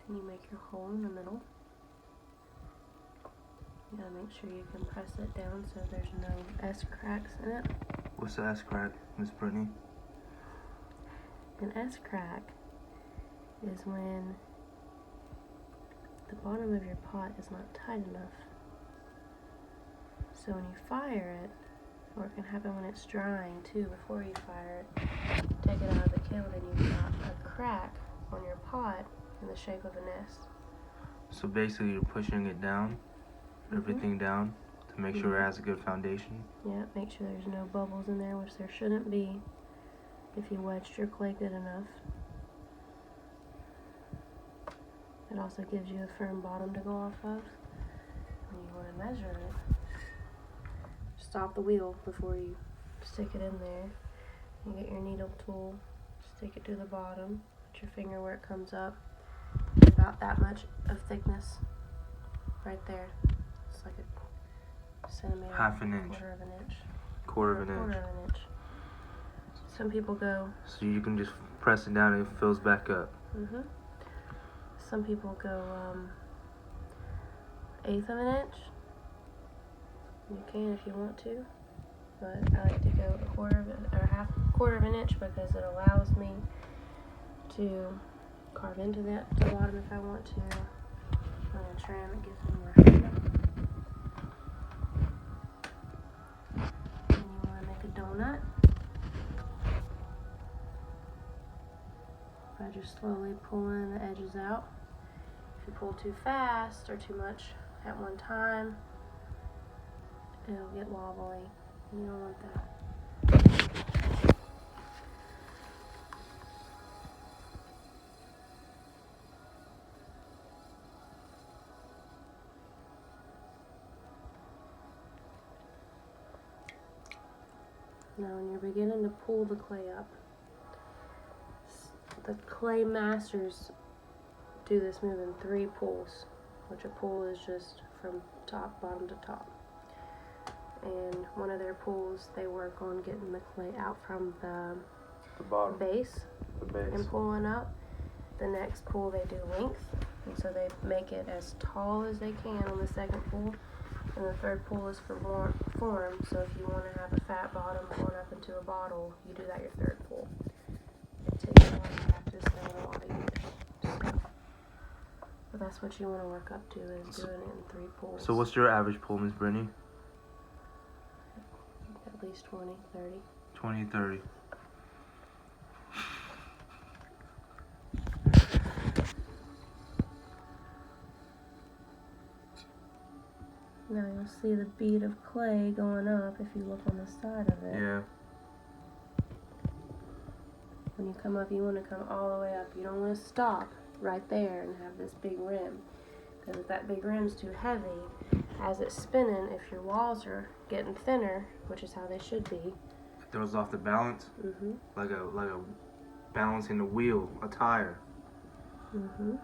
and you make your hole in the middle. You gotta make sure you can press it down so there's no S cracks in it. What's the S crack, Miss Brittany? An S crack is when the bottom of your pot is not tight enough. So when you fire it, or it can happen when it's drying too, before you fire it, take it out of the kiln and you've got a crack on your pot in the shape of an S. So basically you're pushing it down, everything down, to make sure it has a good foundation. Yeah, make sure there's no bubbles in there, which there shouldn't be if you wedged your clay good enough. It also gives you a firm bottom to go off of. And you want to measure it. Stop the wheel before you stick it in there. You get your needle tool, stick it to the bottom, put your finger where it comes up. About that much of thickness right there. It's like a centimeter. Half an inch. Quarter of an inch. Quarter of an Quarter inch. of an inch. Some people go. So you can just press it down and it fills back up. Some people go 1/8 of an inch. You can if you want to, but I like to go quarter of an inch because it allows me to carve into the bottom if I want to. On a trim, it gives me more freedom. And you want to make a donut by just slowly pulling the edges out. If you pull too fast or too much at one time, it'll get wobbly. You don't want that. Now when you're beginning to pull the clay up, the clay masters do this move in 3 pulls, which a pull is just from bottom to top. And one of their pulls, they work on getting the clay out from the bottom base, base and pulling up. The next pull they do length, and so they make it as tall as they can on the second pull. And the third pull is for form, so if you want to have a fat bottom going up into a bottle, you do that your third pull. It takes a lot of practice and a lot of use. But that's what you want to work up to, is doing it in 3 pulls. So what's your average pull, Miss Brittany? At least 20, 30. 20, 30. Now you'll see the bead of clay going up if you look on the side of it. Yeah. When you come up, you want to come all the way up. You don't want to stop right there and have this big rim. Because if that big rim's too heavy, as it's spinning, if your walls are getting thinner, which is how they should be, It throws off the balance. Like a balancing the wheel, a tire. And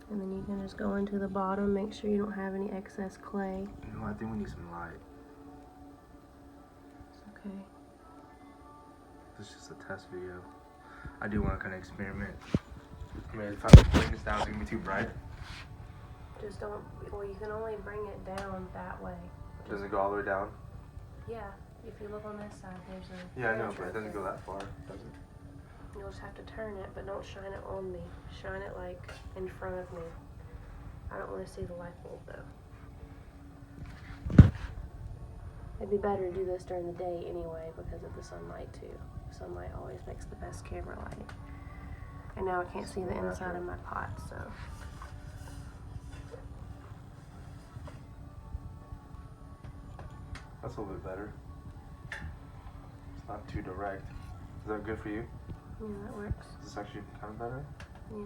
then you can just go into the bottom, make sure you don't have any excess clay. You know, I think we need some light. It's okay. This is just a test video. I do want to kind of experiment. I mean, if I bring this down, it's going to be too bright. Just don't, well, you can only bring it down that way. Does it go all the way down? Yeah, if you look on this side, there's a... Yeah, I know, but it doesn't go that far, does it? You'll just have to turn it, but don't shine it on me. Shine it like in front of me. I don't want to see the light bulb though. It'd be better to do this during the day anyway because of the sunlight too. Sunlight always makes the best camera lighting. And now I can't see the inside of my pot, so. That's a little bit better. It's not too direct. Is that good for you? Yeah, that works. Is this actually kind of better? Yeah.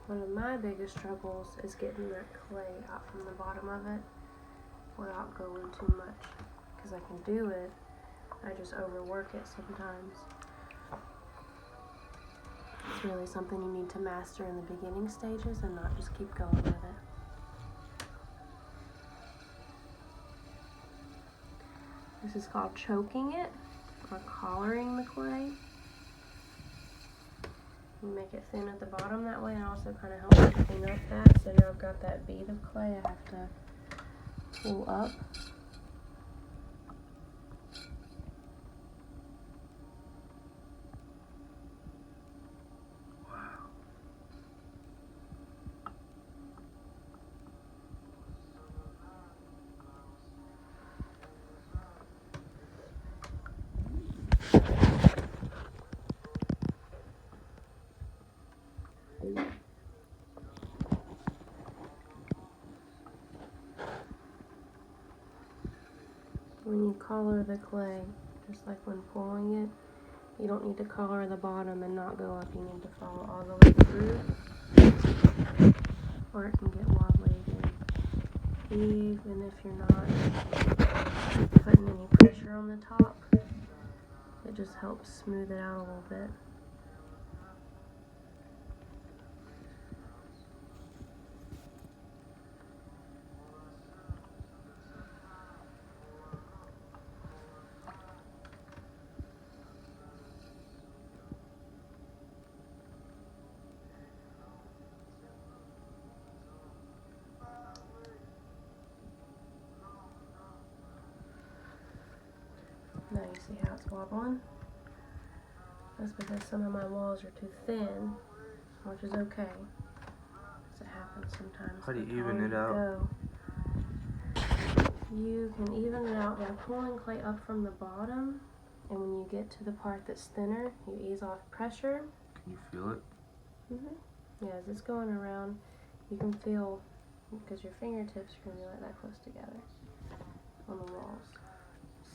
One of my biggest struggles is getting that clay out from the bottom of it without going too much. Because I can do it, I just overwork it sometimes. It's really something you need to master in the beginning stages and not just keep going with it. This is called choking it, or collaring the clay. You make it thin at the bottom that way, and also kind of helps to clean up that. So now I've got that bead of clay I have to pull up. When you collar the clay, just like when pulling it, you don't need to collar the bottom and not go up. You need to follow all the way through, or it can get wobbly again. Even if you're not putting any pressure on the top, it just helps smooth it out a little bit. Now you see how it's wobbling? That's because some of my walls are too thin, which is okay. Because it happens sometimes. How do you even it out? You can even it out by pulling clay up from the bottom, and when you get to the part that's thinner, you ease off pressure. Can you feel it? Yeah, as it's going around, you can feel, because your fingertips are going to be like that close together on the walls.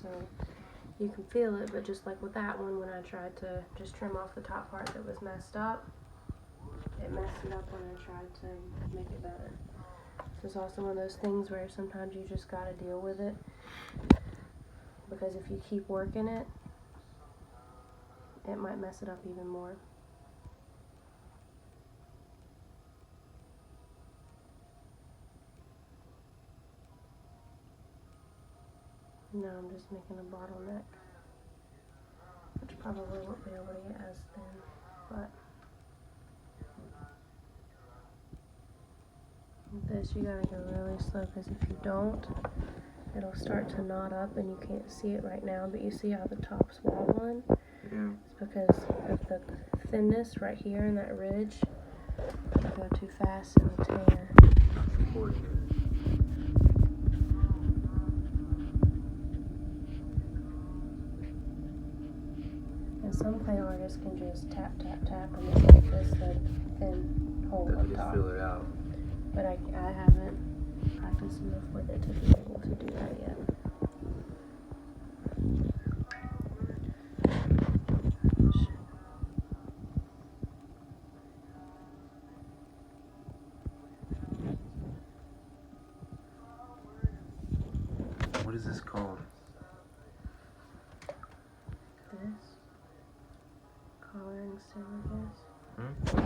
So you can feel it, but just like with that one, when I tried to just trim off the top part that was messed up, it messed it up when I tried to make it better. So it's also one of those things where sometimes you just got to deal with it, because if you keep working it, it might mess it up even more. Now I'm just making a bottleneck, which probably won't be able to get as thin, but with this you gotta go really slow, because if you don't, it'll start to knot up and you can't see it right now, but you see how the top's wobbling? Yeah. It's because of the thinness right here in that ridge. If you go too fast, it'll tear. Not supporting it. And some clay artists can just tap, tap, tap, and just make this a thin hole They up can just top. feel it out. But I haven't practiced enough with it to be able to do that yet. What is this called? This collaring still, I guess.